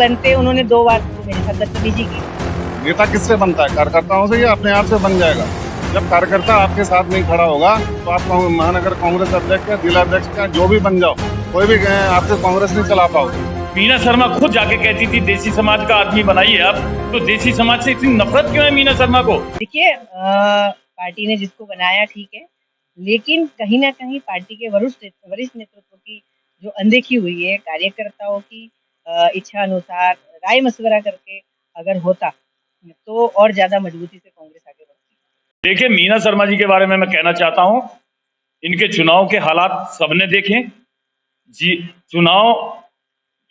बनते उन्होंने 2 बार तो मेरे साथ बदतमीजी की। नेता किससे बनता है? कार्यकर्ताओं से या अपने आप से बन जाएगा? जब कार्यकर्ता आपके साथ नहीं खड़ा होगा तो आप महानगर कांग्रेस अध्यक्ष या जिला अध्यक्ष या जो भी बन जाओ, कोई भी आपसे कांग्रेस नहीं चला पाओगे। मीना शर्मा खुद जाके कहती थी देसी समाज का आदमी बनाइए आप, तो देसी समाज से इतनी नफरत क्यों है मीना शर्मा को? देखिए पार्टी ने जिसको बनाया ठीक है, लेकिन कहीं ना कहीं पार्टी के वरिष्ठ नेतृत्व की जो अनदेखी हुई है, कार्यकर्ताओं की इच्छा अनुसार राय मशवरा करके अगर होता तो और ज्यादा मजबूती से कांग्रेस आगे बढ़ती। देखिए, मीना शर्मा जी के बारे में मैं कहना चाहता हूं, इनके चुनाव के हालात सबने देखे जी। चुनाव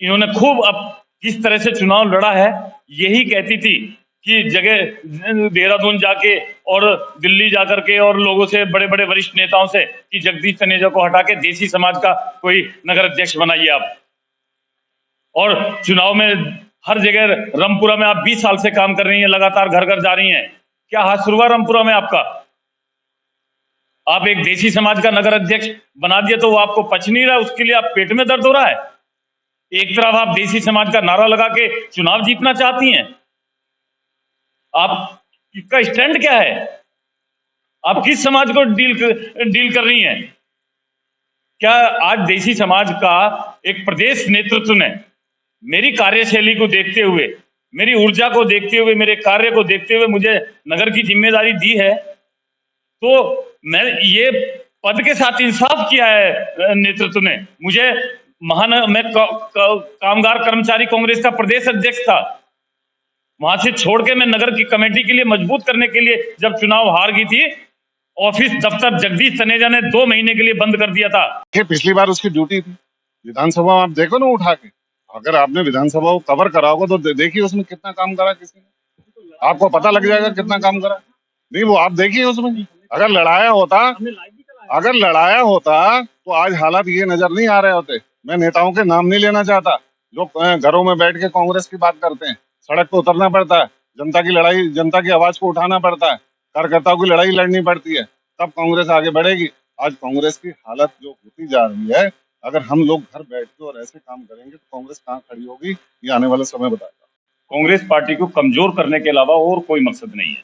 इन्होंने खूब, अब किस तरह से चुनाव लड़ा है, यही कहती थी कि जगह देहरादून जाके और दिल्ली जाकर के और लोगों से, बड़े बड़े वरिष्ठ नेताओं से, कि जगदीश तनेजा को हटा के देसी समाज का कोई नगर अध्यक्ष बनाइए आप। और चुनाव में हर जगह, रामपुरा में आप 20 साल से काम कर रही हैं, लगातार घर घर जा रही हैं, क्या हाथ शुरू हुआ रामपुरा में आपका? आप एक देसी समाज का नगर अध्यक्ष बना दिया तो वो आपको पच नहीं रहा, उसके लिए आप पेट में दर्द हो रहा है। एक तरफ आप देसी समाज का नारा लगा के चुनाव जीतना चाहती हैं, आपका स्टैंड क्या है? आप किस समाज को डील कर रही हैं? क्या आज देसी समाज का एक प्रदेश नेतृत्व ने मेरी कार्यशैली को देखते हुए, मेरी ऊर्जा को देखते हुए, मेरे कार्य को देखते हुए मुझे नगर की जिम्मेदारी दी है, तो मैं ये पद के साथ इंसाफ किया है नेतृत्व ने मुझे। मैं कामगार कर्मचारी कांग्रेस का प्रदेश अध्यक्ष था, वहां से छोड़ के मैं नगर की कमेटी के लिए मजबूत करने के लिए, जब चुनाव हार गई थी, ऑफिस दफ्तर जगदीश तनेजा ने 2 महीने के लिए बंद कर दिया था। पिछली बार उसकी ड्यूटी थी विधानसभा में, आप देखो ना उठा के, अगर आपने विधानसभा को कवर करा होगा तो देखिए उसमें कितना काम करा किसी ने, आपको पता लग जाएगा कितना काम करा। नहीं, वो आप देखिए उसमें, अगर लड़ाया होता तो आज हालात ये नजर नहीं आ रहे होते। मैं नेताओं के नाम नहीं लेना चाहता जो घरों में बैठ के कांग्रेस की बात करते हैं। सड़क पे उतरना पड़ता है, जनता की लड़ाई, जनता की आवाज को उठाना पड़ता है, कार्यकर्ताओं की लड़ाई लड़नी पड़ती है, तब कांग्रेस आगे बढ़ेगी। आज कांग्रेस की हालत जो होती जा रही है, अगर हम लोग घर बैठ के और ऐसे काम करेंगे तो कांग्रेस कहाँ खड़ी होगी, ये आने वाला समय बताएगा। कांग्रेस पार्टी को कमजोर करने के अलावा और कोई मकसद नहीं है,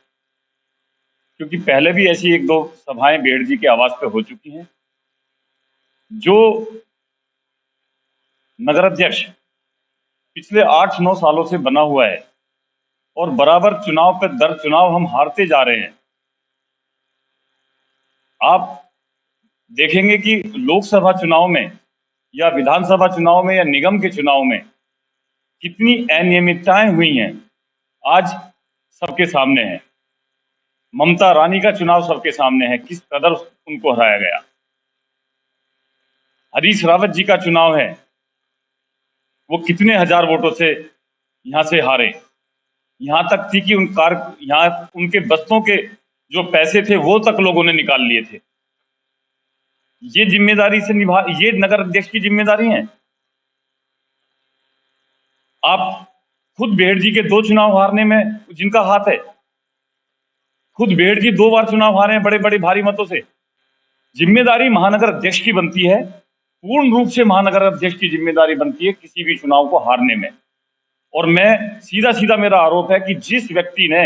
क्योंकि पहले भी ऐसी 1-2 सभाएं बेड़ जी के आवाज पे हो चुकी हैं। जो नगर अध्यक्ष पिछले 8-9 सालों से बना हुआ है और बराबर चुनाव पे दर चुनाव हम हारते जा रहे हैं। आप देखेंगे कि लोकसभा चुनाव में या विधानसभा चुनाव में या निगम के चुनाव में कितनी अनियमितताएं हुई हैं, आज सबके सामने है। ममता रानी का चुनाव सबके सामने है, किस कदर उनको हराया गया। हरीश रावत जी का चुनाव है, वो कितने हजार वोटों से यहां से हारे। यहां तक थी कि यहाँ उनके बस्तों के जो पैसे थे वो तक लोगों ने निकाल लिए थे। ये जिम्मेदारी से ये नगर अध्यक्ष की जिम्मेदारी है। आप खुद बेहड़ जी के 2 चुनाव हारने में जिनका हाथ है, खुद बेहड़ जी 2 बार चुनाव हारे हैं बड़े बड़े भारी मतों से। जिम्मेदारी महानगर अध्यक्ष की बनती है, पूर्ण रूप से महानगर अध्यक्ष की जिम्मेदारी बनती है किसी भी चुनाव को हारने में। और मैं सीधा मेरा आरोप है कि जिस व्यक्ति ने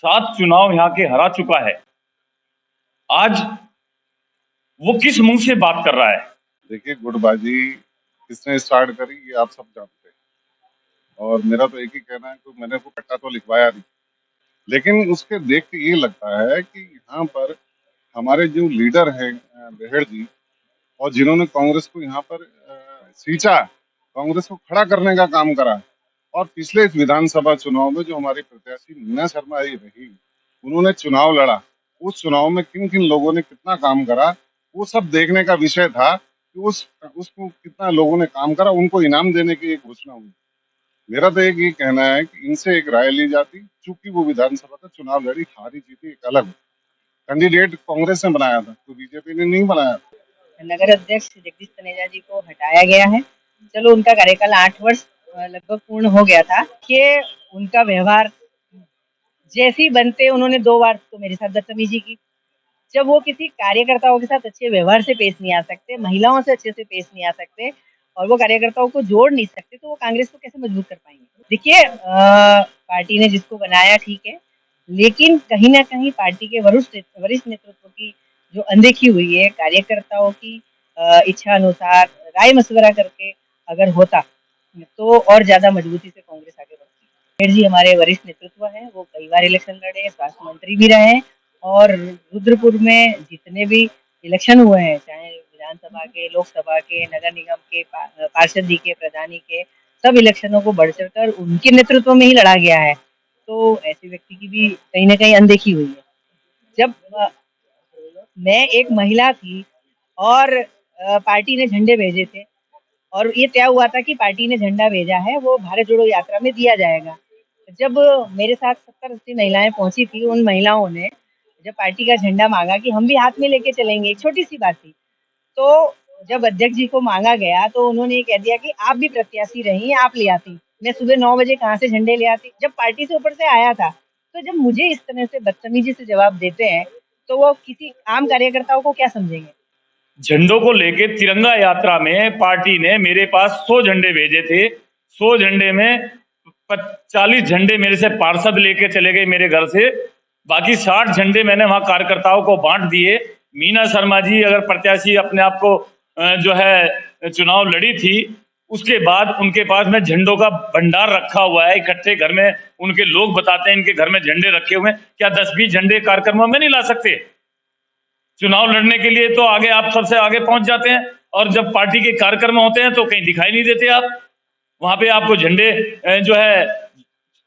7 चुनाव यहाँ के हरा चुका है, आज वो किस मुंह से बात कर रहा है? देखिए, गुटबाजी किसने स्टार्ट करी ये आप सब जानते हैं, और मेरा तो एक ही कहना है कि मैंने वो कट्टा तो लिखवाया नहीं, लेकिन उसके देख के ये लगता है कि यहाँ पर हमारे जो लीडर हैं बेहड़ जी, और जिन्होंने कांग्रेस को यहाँ पर सींचा, कांग्रेस को खड़ा करने का काम करा, और पिछले इस विधानसभा चुनाव में जो हमारी प्रत्याशी मीना शर्मा जी रही, उन्होंने चुनाव लड़ा, उस चुनाव में किन किन लोगों ने कितना काम करा, वो सब देखने का विषय था कि उसको कितना लोगों ने काम करा, उनको इनाम देने की एक घोषणा हुई। मेरा तो एक ये कहना है कि इनसे एक राय ली जाती, चूंकि वो विधानसभा का चुनाव लड़ी, हारी जीती एक अलग कैंडिडेट कांग्रेस ने बनाया था, तो बीजेपी ने नहीं बनाया। नगर अध्यक्ष जगदीश तनेजा जी को हटाया गया है। चलो, उनका कार्यकाल 8 वर्ष लगभग पूर्ण हो गया था कि उनका व्यवहार जैसी बनते उन्होंने 2 बार तो मेरे साथ बदतमीजी की। जब वो किसी कार्यकर्ताओं के साथ अच्छे व्यवहार से पेश नहीं आ सकते, महिलाओं से अच्छे से पेश नहीं आ सकते और वो कार्यकर्ताओं को जोड़ नहीं सकते, तो वो कांग्रेस को कैसे मजबूत कर पाएंगे? देखिए पार्टी ने जिसको बनाया ठीक है, लेकिन कहीं न कहीं पार्टी के वरिष्ठ नेतृत्व की जो अनदेखी हुई है, कार्यकर्ताओं की इच्छा अनुसार राय-मशवरा करके अगर होता, तो और ज़्यादा मजबूती से कांग्रेस आगे बढ़ती। खेर जी हमारे वरिष्ठ नेतृत्व हैं, वो कई बार इलेक्शन लड़े, स्वास्थ्य मंत्री भी रहे हैं और रुद्रपुर में जितने भी इलेक्शन हुए हैं, चाहे विधानसभा के, लोकसभा के, नगर निगम के, पार्षदी के, प्रधानी के, सब इलेक्शनों को बढ़-चढ़ कर उनके नेतृत्व में ही लड़ा गया है। तो ऐसे व्यक्ति की भी कहीं न कहीं अनदेखी हुई है। जब मैं एक महिला थी और पार्टी ने झंडे भेजे थे और ये तय हुआ था कि पार्टी ने झंडा भेजा है, वो भारत जोड़ो यात्रा में दिया जाएगा। जब मेरे साथ 70-80 महिलाएँ पहुँची थी, उन महिलाओं ने जब पार्टी का झंडा माँगा कि हम भी हाथ में लेके चलेंगे, एक छोटी-सी बात थी। तो जब अध्यक्ष जी को माँगा गया तो उन्होंने ये कह दिया कि आप भी प्रत्याशी रही, आप ले आती। मैं सुबह 9 बजे कहाँ से झंडे ले आती? जब पार्टी से ऊपर से आया था, तो जब मुझे इस तरह से बदतमीज़ी से जवाब देते हैं, तो वो किसी आम कार्यकर्ताओं को क्या समझेंगे? झंडों को लेके तिरंगा यात्रा में पार्टी ने मेरे पास 100 झंडे भेजे थे। 100 झंडे में 40 झंडे मेरे से पार्षद लेके चले गए मेरे घर से। बाकी 60 झंडे मैंने वहां कार्यकर्ताओं को बांट दिए। मीना शर्मा जी अगर प्रत्याशी अपने आप को जो है चुनाव लड़ी थी, उसके बाद उनके पास में झंडों का भंडार रखा हुआ है इकट्ठे। घर में उनके लोग बताते हैं इनके घर में झंडे रखे हुए हैं। क्या 10-20 झंडे कार्यक्रमों में नहीं ला सकते? चुनाव लड़ने के लिए तो आगे आप सबसे आगे पहुंच जाते हैं, और जब पार्टी के कार्यक्रम होते हैं तो कहीं दिखाई नहीं देते आप। वहां पे आपको झंडे जो है,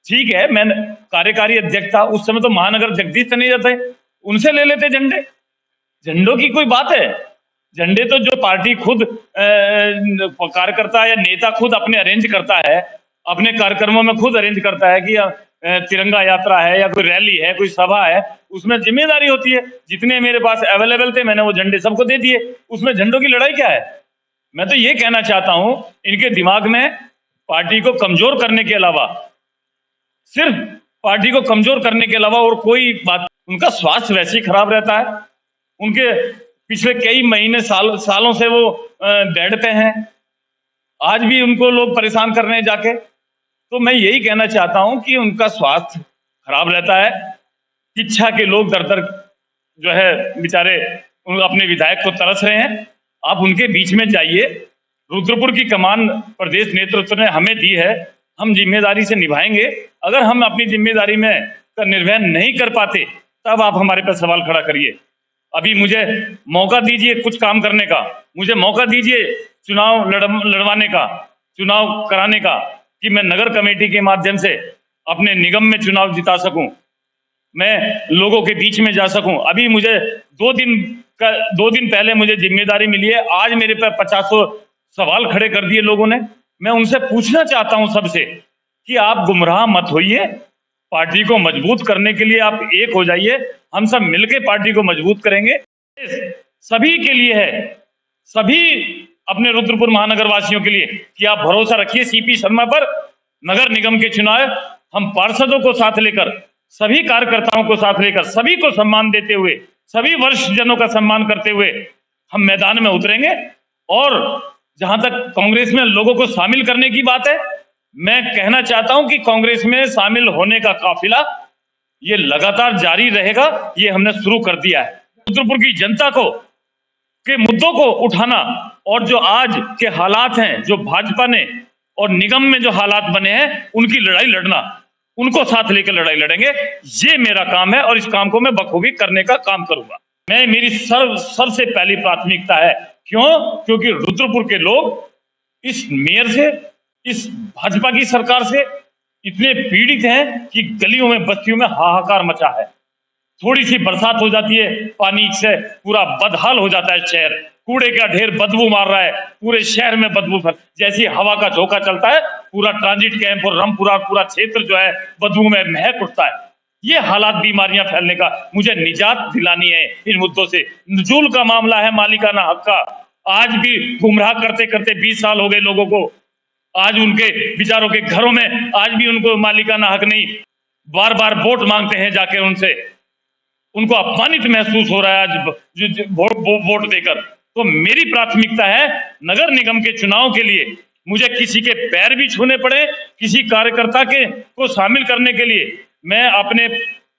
ठीक है मैं कार्यकारी अध्यक्ष था उस समय, तो महानगर जगदीश तनेजा थे, उनसे ले लेते झंडे। झंडों की कोई बात है? झंडे तो जो पार्टी खुद कार्यकर्ता या नेता खुद अपने अरेंज करता है, अपने कार्यक्रमों में खुद अरेंज करता है कि तिरंगा यात्रा है या कोई रैली है, कोई सभा है, उसमें जिम्मेदारी होती है। जितने मेरे पास अवेलेबल थे मैंने वो झंडे सबको दे दिए। उसमें झंडों की लड़ाई क्या है? मैं तो ये कहना चाहता हूं, इनके दिमाग में पार्टी को कमजोर करने के अलावा, सिर्फ पार्टी को कमजोर करने के अलावा और कोई बात। उनका स्वास्थ्य वैसे ही खराब रहता है। उनके पिछले कई महीने सालों से वो बेड पे हैं। आज भी उनको लोग परेशान कर रहे हैं जाके। तो मैं यही कहना चाहता हूं कि उनका स्वास्थ्य खराब रहता है। इच्छा के लोग दर दर जो है बेचारे अपने विधायक को तरस रहे हैं। आप उनके बीच में जाइए। रुद्रपुर की कमान प्रदेश नेतृत्व ने हमें दी है, हम जिम्मेदारी से निभाएंगे। अगर हम अपनी जिम्मेदारी में का निर्वहन नहीं कर पाते, तब आप हमारे पर सवाल खड़ा करिए। अभी मुझे मौका दीजिए कुछ काम करने का, मुझे मौका दीजिए चुनाव लड़वाने का, चुनाव कराने का, कि मैं नगर कमेटी के माध्यम से अपने निगम में चुनाव जिता सकूं, मैं लोगों के बीच में जा सकूं। अभी मुझे 2 दिन पहले मुझे जिम्मेदारी मिली है, आज मेरे पर 50 सवाल खड़े कर दिए लोगों ने। मैं उनसे पूछना चाहता हूं सबसे कि आप गुमराह मत होइए, पार्टी को मजबूत करने के लिए आप एक हो जाइए। हम सब मिलकर पार्टी को मजबूत करेंगे। सभी के लिए है, सभी अपने रुद्रपुर महानगर वासियों के लिए, कि आप भरोसा रखिए सीपी शर्मा पर। नगर निगम के चुनाव हम पार्षदों को साथ लेकर, सभी कार्यकर्ताओं को साथ लेकर, सभी को सम्मान देते हुए, सभी वरिष्ठ जनों का सम्मान करते हुए हम मैदान में उतरेंगे। और जहां तक कांग्रेस में लोगों को शामिल करने की बात है, मैं कहना चाहता हूं कि कांग्रेस में शामिल होने का काफिला ये लगातार जारी रहेगा। ये हमने शुरू कर दिया है। रुद्रपुर की जनता को के मुद्दों को उठाना, और जो आज के हालात हैं, जो भाजपा ने और निगम में जो हालात बने हैं, उनकी लड़ाई लड़ना, उनको साथ लेकर लड़ाई लड़ेंगे। ये मेरा काम है और इस काम को मैं बखूबी करने का काम करूंगा। मेरी सबसे पहली प्राथमिकता है। क्यों? क्योंकि रुद्रपुर के लोग इस मेयर से, इस भाजपा की सरकार से इतने पीड़ित हैं कि गलियों में बस्तियों में हाहाकार मचा है। थोड़ी सी बरसात हो जाती है, पानी से पूरा बदहाल हो जाता है शहर। कूड़े का ढेर बदबू मार रहा है, पूरे शहर में बदबू फैल, जैसी हवा का झोंका चलता है पूरा ट्रांजिट कैंप और रामपुरा पूरा क्षेत्र जो है बदबू में महक उठता है। ये हालात बीमारियां फैलने का, मुझे निजात दिलानी है इन मुद्दों से। नजूल का मामला है, मालिकाना हक का, आज भी गुमराह करते करते 20 साल हो गए लोगों को। आज उनके बेचारों के घरों में आज भी उनको मालिकाना हक नहीं, बार बार वोट मांगते हैं जाके उनसे, उनको अपमानित महसूस हो रहा है आज वोट देकर। तो मेरी प्राथमिकता है नगर निगम के चुनाव के लिए मुझे किसी के पैर भी छूने पड़े, किसी कार्यकर्ता के को शामिल करने के लिए, मैं अपने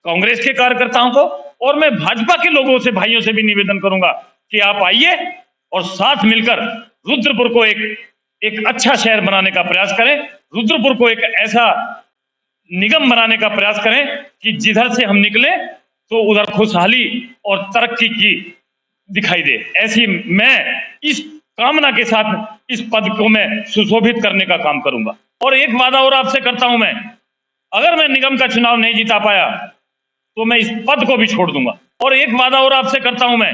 कांग्रेस के कार्यकर्ताओं को और मैं भाजपा के लोगों से, भाइयों से भी निवेदन करूंगा कि आप आइए और साथ मिलकर रुद्रपुर को एक अच्छा शहर बनाने का प्रयास करें, रुद्रपुर को एक ऐसा निगम बनाने का प्रयास करें कि जिधर से हम निकले तो उधर खुशहाली और तरक्की की दिखाई दे। ऐसी मैं इस कामना के साथ इस पद को मैं सुशोभित करने का काम करूंगा। और एक वादा और आपसे करता हूं मैं, अगर मैं निगम का चुनाव नहीं जीता पाया तो मैं इस पद को भी छोड़ दूंगा। और एक वादा और आपसे करता हूं मैं,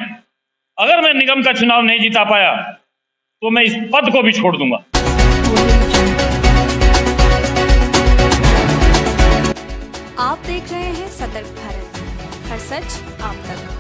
अगर मैं निगम का चुनाव नहीं जीता पाया तो मैं इस पद को भी छोड़ दूंगा। आप देख रहे हैं सतर्क भारत, हर सच आप तक।